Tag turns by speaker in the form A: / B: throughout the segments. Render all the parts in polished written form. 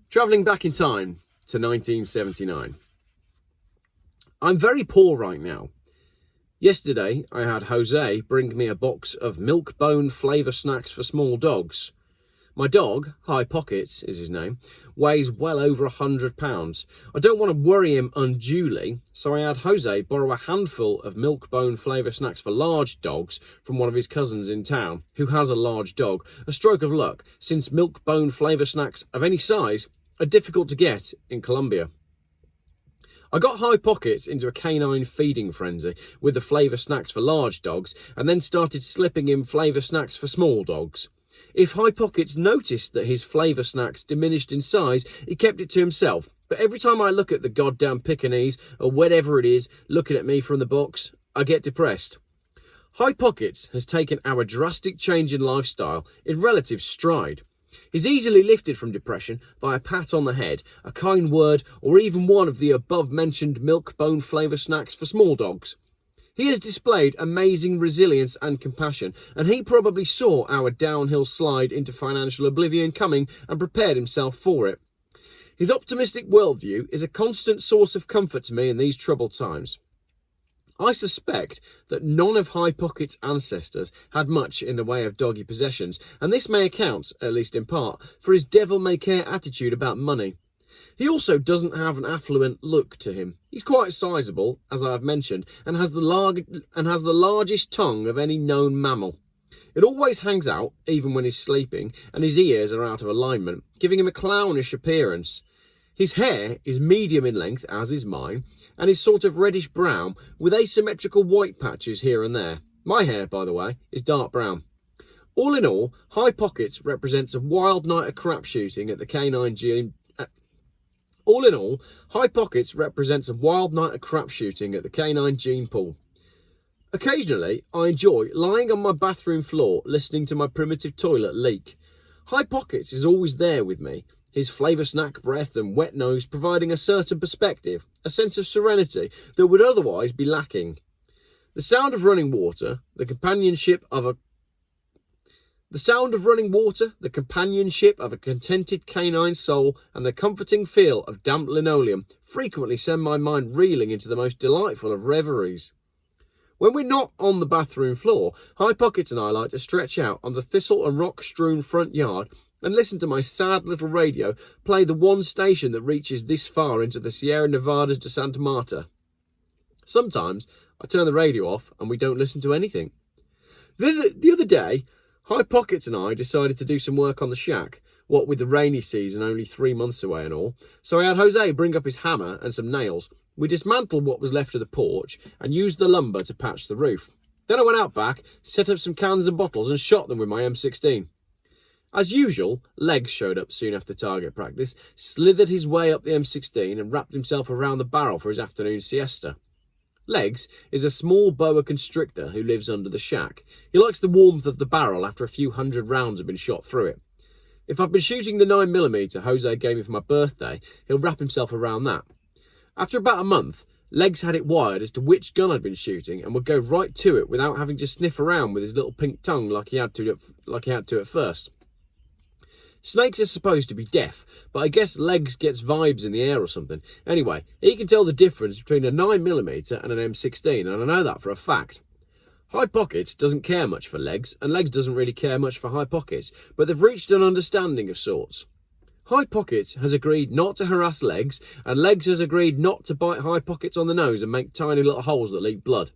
A: Travelling back in time to 1979. I'm very poor right now. Yesterday, I had Jose bring me a box of milk bone flavour snacks for small dogs. My dog, High Pockets is his name, weighs well over 100 pounds. I don't want to worry him unduly, so I had Jose borrow a handful of milk bone flavour snacks for large dogs from one of his cousins in town, who has a large dog. A stroke of luck, since milk bone flavour snacks of any size are difficult to get in Colombia. I got High Pockets into a canine feeding frenzy with the flavour snacks for large dogs, and then started slipping in flavour snacks for small dogs. If High Pockets noticed that his flavour snacks diminished in size, he kept it to himself. But every time I look at the goddamn Pekingese, or whatever it is, looking at me from the box, I get depressed. High Pockets has taken our drastic change in lifestyle in relative stride. He's easily lifted from depression by a pat on the head, a kind word, or even one of the above-mentioned milk bone flavour snacks for small dogs. He has displayed amazing resilience and compassion, and he probably saw our downhill slide into financial oblivion coming and prepared himself for it. His optimistic worldview is a constant source of comfort to me in these troubled times. I suspect that none of High Pocket's ancestors had much in the way of doggy possessions, and this may account, at least in part, for his devil-may-care attitude about money. He also doesn't have an affluent look to him. He's quite sizable, as I have mentioned, and has the largest tongue of any known mammal. It always hangs out, even when he's sleeping, and his ears are out of alignment, giving him a clownish appearance. His hair is medium in length, as is mine, and is sort of reddish brown with asymmetrical white patches here and there. My hair, by the way, is dark brown. All in all, High Pockets represents a wild night of crap shooting at the canine gene. High Pockets represents a wild night of crap shooting at the canine gene pool. Occasionally, I enjoy lying on my bathroom floor listening to my primitive toilet leak. High Pockets is always there with me, his flavour snack breath and wet nose providing a certain perspective, a sense of serenity that would otherwise be lacking. The sound of running water, the companionship of a contented canine soul, and the comforting feel of damp linoleum frequently send my mind reeling into the most delightful of reveries. When we're not on the bathroom floor, High Pockets and I like to stretch out on the thistle and rock-strewn front yard and listen to my sad little radio play the one station that reaches this far into the Sierra Nevadas de Santa Marta. Sometimes I turn the radio off and we don't listen to anything. The other day, High Pockets and I decided to do some work on the shack, what with the rainy season only 3 months away and all, so I had Jose bring up his hammer and some nails. We dismantled what was left of the porch and used the lumber to patch the roof. Then I went out back, set up some cans and bottles and shot them with my M16. As usual, Legs showed up soon after target practice, slithered his way up the M16 and wrapped himself around the barrel for his afternoon siesta. Legs is a small boa constrictor who lives under the shack. He likes the warmth of the barrel after a few hundred rounds have been shot through it. If I've been shooting the 9mm Jose gave me for my birthday, he'll wrap himself around that. After about a month, Legs had it wired as to which gun I'd been shooting and would go right to it without having to sniff around with his little pink tongue like he had to at first. Snakes are supposed to be deaf, but I guess Legs gets vibes in the air or something. Anyway, he can tell the difference between a 9mm and an M16, and I know that for a fact. High Pockets doesn't care much for Legs, and Legs doesn't really care much for High Pockets, but they've reached an understanding of sorts. High Pockets has agreed not to harass Legs, and Legs has agreed not to bite High Pockets on the nose and make tiny little holes that leak blood.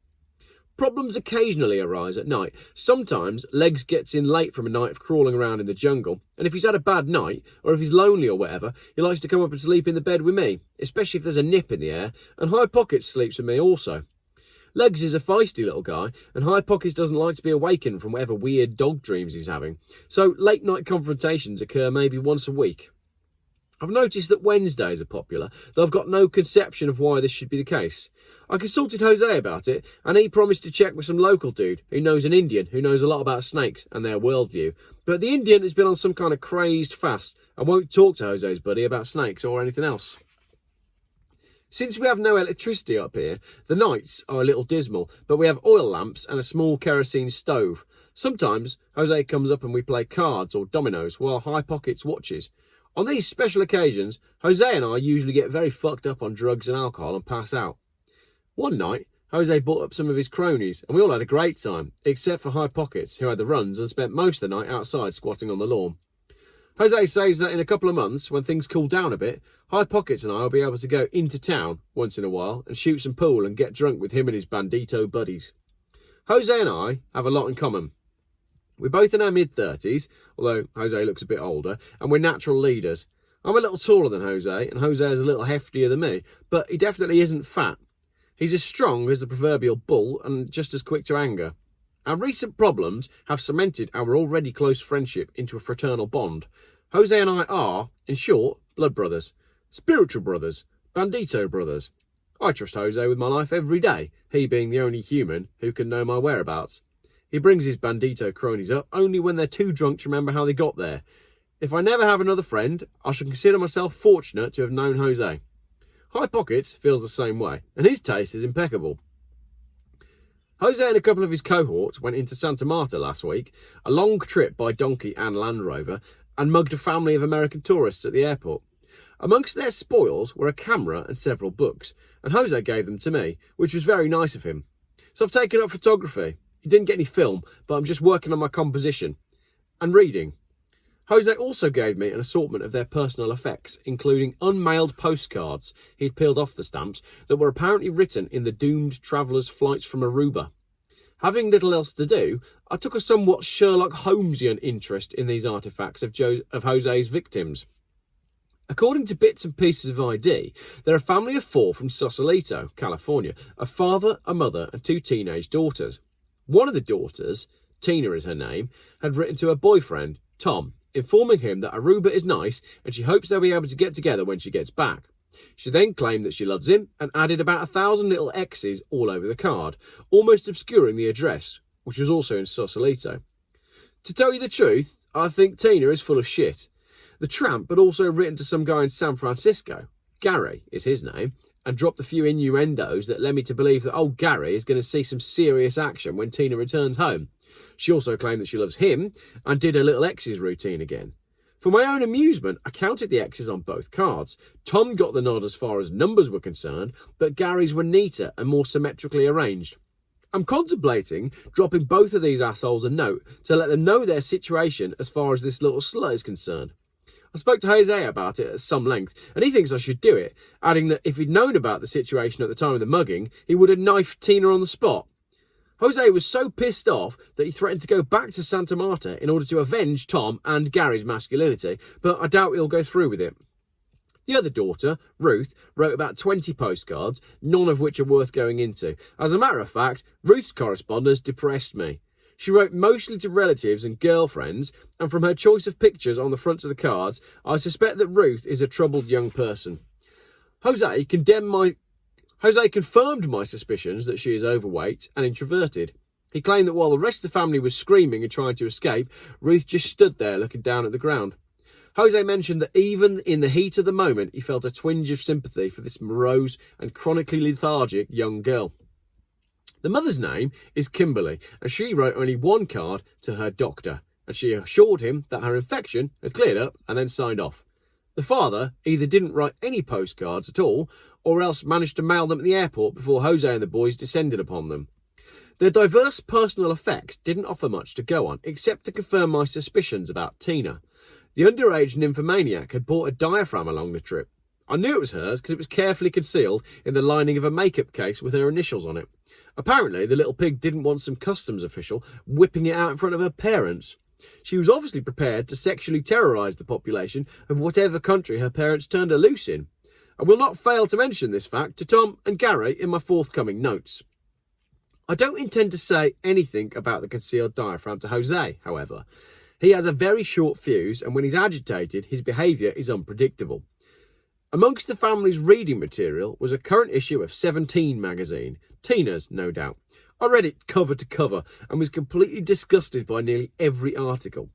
A: Problems occasionally arise at night. Sometimes Legs gets in late from a night of crawling around in the jungle, and if he's had a bad night, or if he's lonely or whatever, he likes to come up and sleep in the bed with me, especially if there's a nip in the air, and High Pockets sleeps with me also. Legs is a feisty little guy, and High Pockets doesn't like to be awakened from whatever weird dog dreams he's having, so late night confrontations occur maybe once a week. I've noticed that Wednesdays are popular, though I've got no conception of why this should be the case. I consulted Jose about it, and he promised to check with some local dude who knows an Indian who knows a lot about snakes and their worldview. But the Indian has been on some kind of crazed fast and won't talk to Jose's buddy about snakes or anything else. Since we have no electricity up here, the nights are a little dismal, but we have oil lamps and a small kerosene stove. Sometimes Jose comes up and we play cards or dominoes while High Pockets watches. On these special occasions, Jose and I usually get very fucked up on drugs and alcohol and pass out. One night, Jose brought up some of his cronies, and we all had a great time, except for High Pockets, who had the runs and spent most of the night outside squatting on the lawn. Jose says that in a couple of months, when things cool down a bit, High Pockets and I will be able to go into town once in a while and shoot some pool and get drunk with him and his Bandito Buddies. Jose and I have a lot in common. We're both in our mid-30s, although Jose looks a bit older, and we're natural leaders. I'm a little taller than Jose, and Jose is a little heftier than me, but he definitely isn't fat. He's as strong as the proverbial bull and just as quick to anger. Our recent problems have cemented our already close friendship into a fraternal bond. Jose and I are, in short, blood brothers, spiritual brothers, Bandito brothers. I trust Jose with my life every day, he being the only human who can know my whereabouts. He brings his Bandito cronies up only when they're too drunk to remember how they got there. If I never have another friend, I shall consider myself fortunate to have known Jose. High Pockets feels the same way, and his taste is impeccable. Jose and a couple of his cohorts went into Santa Marta last week, a long trip by donkey and Land Rover, and mugged a family of American tourists at the airport. Amongst their spoils were a camera and several books, and Jose gave them to me, which was very nice of him. So I've taken up photography. He didn't get any film, but I'm just working on my composition. And reading. Jose also gave me an assortment of their personal effects, including unmailed postcards he'd peeled off the stamps that were apparently written in the doomed travellers' flights from Aruba. Having little else to do, I took a somewhat Sherlock Holmesian interest in these artefacts of Jose's victims. According to bits and pieces of ID, they're a family of 4 from Sausalito, California, a father, a mother and 2 teenage daughters. One of the daughters, Tina is her name, had written to her boyfriend, Tom, informing him that Aruba is nice and she hopes they'll be able to get together when she gets back. She then claimed that she loves him and added about 1,000 little X's all over the card, almost obscuring the address, which was also in Sausalito. To tell you the truth, I think Tina is full of shit. The tramp had also written to some guy in San Francisco, Gary is his name, and dropped a few innuendos that led me to believe that old Gary is going to see some serious action when Tina returns home. She also claimed that she loves him and did her little X's routine again. For my own amusement, I counted the X's on both cards. Tom got the nod as far as numbers were concerned, but Gary's were neater and more symmetrically arranged. I'm contemplating dropping both of these assholes a note to let them know their situation as far as this little slut is concerned. I spoke to Jose about it at some length, and he thinks I should do it, adding that if he'd known about the situation at the time of the mugging, he would have knifed Tina on the spot. Jose was so pissed off that he threatened to go back to Santa Marta in order to avenge Tom and Gary's masculinity, but I doubt he'll go through with it. The other daughter, Ruth, wrote about 20 postcards, none of which are worth going into. As a matter of fact, Ruth's correspondence depressed me. She wrote mostly to relatives and girlfriends, and from her choice of pictures on the fronts of the cards, I suspect that Ruth is a troubled young person. Jose confirmed my suspicions that she is overweight and introverted. He claimed that while the rest of the family was screaming and trying to escape, Ruth just stood there looking down at the ground. Jose mentioned that even in the heat of the moment, he felt a twinge of sympathy for this morose and chronically lethargic young girl. The mother's name is Kimberly, and she wrote only one card to her doctor, and she assured him that her infection had cleared up and then signed off. The father either didn't write any postcards at all, or else managed to mail them at the airport before Jose and the boys descended upon them. Their diverse personal effects didn't offer much to go on, except to confirm my suspicions about Tina. The underage nymphomaniac had bought a diaphragm along the trip. I knew it was hers because it was carefully concealed in the lining of a makeup case with her initials on it. Apparently, the little pig didn't want some customs official whipping it out in front of her parents. She was obviously prepared to sexually terrorise the population of whatever country her parents turned her loose in. I will not fail to mention this fact to Tom and Gary in my forthcoming notes. I don't intend to say anything about the concealed diaphragm to Jose, however. He has a very short fuse, and when he's agitated, his behaviour is unpredictable. Amongst the family's reading material was a current issue of 17 magazine, Tina's, no doubt. I read it cover to cover and was completely disgusted by nearly every article.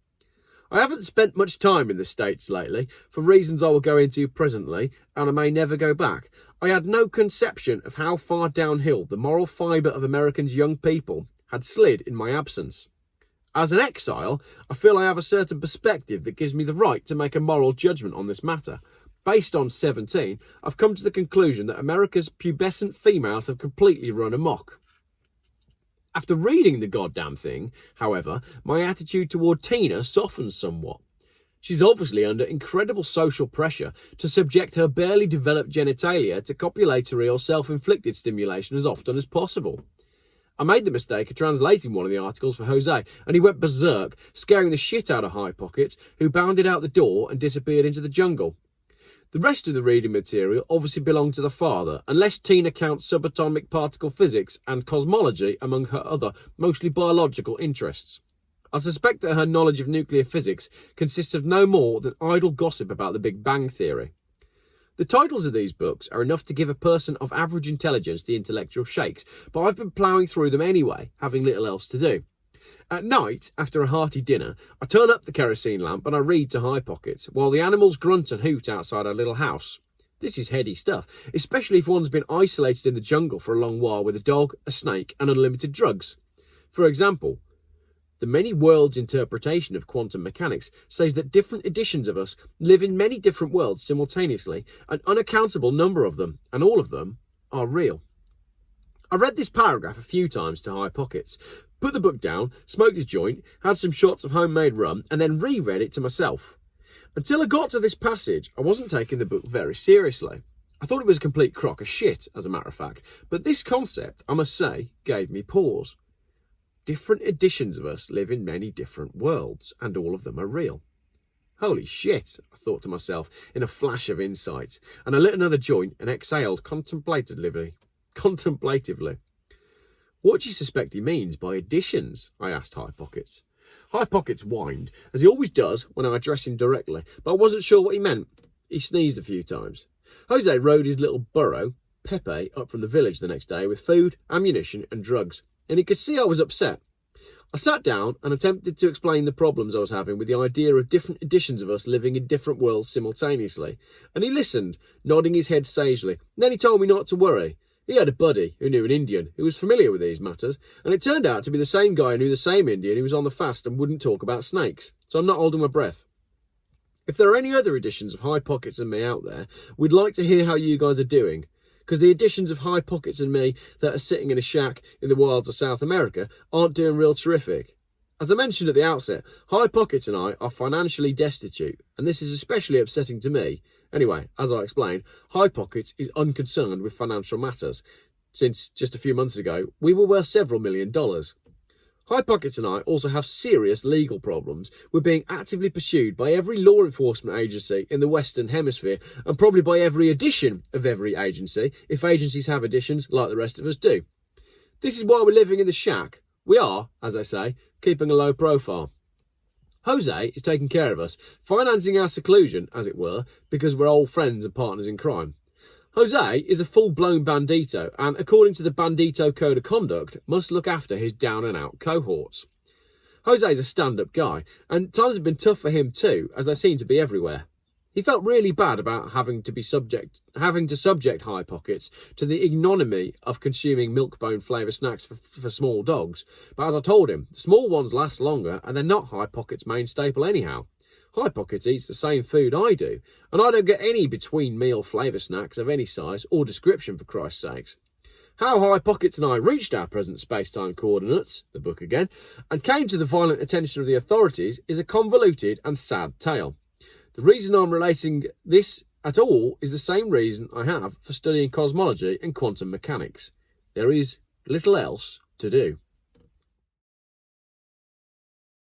A: I haven't spent much time in the States lately, for reasons I will go into presently, and I may never go back. I had no conception of how far downhill the moral fibre of Americans' young people had slid in my absence. As an exile, I feel I have a certain perspective that gives me the right to make a moral judgment on this matter. Based on 17, I've come to the conclusion that America's pubescent females have completely run amok. After reading the goddamn thing, however, my attitude toward Tina softens somewhat. She's obviously under incredible social pressure to subject her barely developed genitalia to copulatory or self-inflicted stimulation as often as possible. I made the mistake of translating one of the articles for Jose, and he went berserk, scaring the shit out of High Pockets, who bounded out the door and disappeared into the jungle. The rest of the reading material obviously belonged to the father, unless Tina counts subatomic particle physics and cosmology among her other, mostly biological interests. I suspect that her knowledge of nuclear physics consists of no more than idle gossip about the Big Bang Theory. The titles of these books are enough to give a person of average intelligence the intellectual shakes, but I've been ploughing through them anyway, having little else to do. At night, after a hearty dinner, I turn up the kerosene lamp and I read to High Pockets, while the animals grunt and hoot outside our little house. This is heady stuff, especially if one's been isolated in the jungle for a long while with a dog, a snake and unlimited drugs. For example, the many worlds interpretation of quantum mechanics says that different editions of us live in many different worlds simultaneously, an unaccountable number of them, and all of them are real. I read this paragraph a few times to High Pockets, put the book down, smoked a joint, had some shots of homemade rum, and then reread it to myself. Until I got to this passage, I wasn't taking the book very seriously. I thought it was a complete crock of shit, as a matter of fact, but this concept, I must say, gave me pause. Different editions of us live in many different worlds, and all of them are real. Holy shit, I thought to myself in a flash of insight, and I lit another joint and exhaled contemplatively. What do you suspect he means by editions? I asked High Pockets. High Pockets whined, as he always does when I address him directly, but I wasn't sure what he meant. He sneezed a few times. Jose rode his little burro, Pepe, up from the village the next day with food, ammunition and drugs, and he could see I was upset. I sat down and attempted to explain the problems I was having with the idea of different editions of us living in different worlds simultaneously, and he listened, nodding his head sagely. And then he told me not to worry. He had a buddy who knew an Indian who was familiar with these matters, and it turned out to be the same guy who knew the same Indian who was on the fast and wouldn't talk about snakes, so I'm not holding my breath. If there are any other editions of High Pockets and me out there, we'd like to hear how you guys are doing, because the editions of High Pockets and me that are sitting in a shack in the wilds of South America aren't doing real terrific. As I mentioned at the outset, High Pockets and I are financially destitute, and this is especially upsetting to me. Anyway, as I explained, High Pockets is unconcerned with financial matters, since just a few months ago we were worth several $1 million. High Pockets and I also have serious legal problems. We're being actively pursued by every law enforcement agency in the Western Hemisphere, and probably by every edition of every agency, if agencies have editions like the rest of us do. This is why we're living in the shack. We are, as I say, keeping a low profile. Jose is taking care of us, financing our seclusion, as it were, because we're old friends and partners in crime. Jose is a full-blown bandito, and according to the Bandito Code of Conduct, must look after his down-and-out cohorts. Jose is a stand-up guy, and times have been tough for him too, as they seem to be everywhere. He felt really bad about having to subject High Pockets to the ignominy of consuming milk-bone flavour snacks for small dogs, but as I told him, the small ones last longer, and they're not High Pockets' main staple anyhow. High Pockets eats the same food I do, and I don't get any between-meal flavour snacks of any size or description, for Christ's sakes. How High Pockets and I reached our present space-time coordinates, the book again, and came to the violent attention of the authorities is a convoluted and sad tale. The reason I'm relating this at all is the same reason I have for studying cosmology and quantum mechanics. There is little else to do.